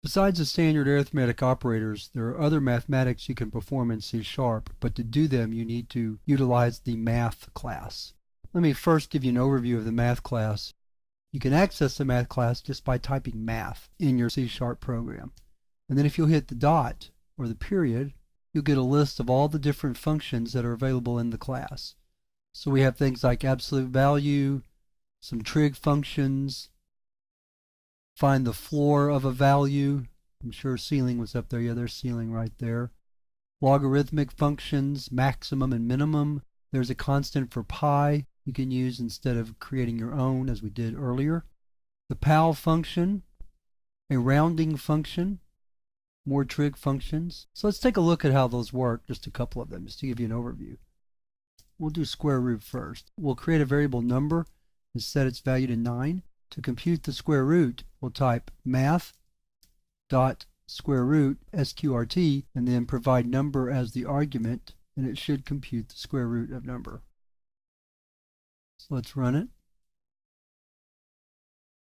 Besides the standard arithmetic operators, there are other mathematics you can perform in C#, but to do them you need to utilize the math class. Let me first give you an overview of the math class. You can access the math class just by typing math in your C# program. And then if you'll hit the dot or the period, you'll get a list of all the different functions that are available in the class. So we have things like absolute value, some trig functions, find the floor of a value. I'm sure ceiling was up there. Yeah, there's ceiling right there. Logarithmic functions, maximum and minimum. There's a constant for pi you can use instead of creating your own as we did earlier. The pal function, a rounding function, more trig functions. So let's take a look at how those work, just a couple of them, just to give you an overview. We'll do square root first. We'll create a variable number and set its value to 9. To compute the square root, we'll type math dot square root sqrt and then provide number as the argument, and it should compute the square root of number. So let's run it.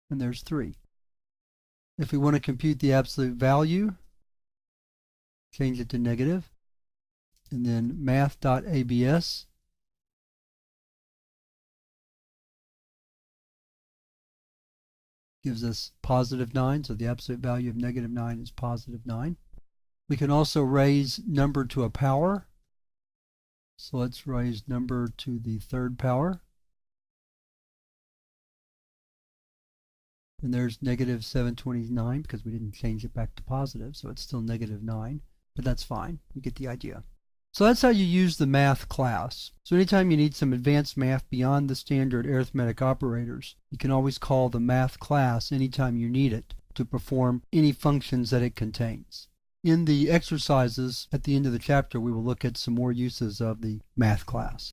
And there's 3. If we want to compute the absolute value, change it to negative, and then math.abs gives us positive 9, so the absolute value of negative 9 is positive 9. We can also raise number to a power. So let's raise number to the 3rd power. And there's negative 729 because we didn't change it back to positive, so it's still negative 9, but that's fine. You get the idea. So that's how you use the math class. So anytime you need some advanced math beyond the standard arithmetic operators, you can always call the math class anytime you need it to perform any functions that it contains. In the exercises at the end of the chapter, we will look at some more uses of the math class.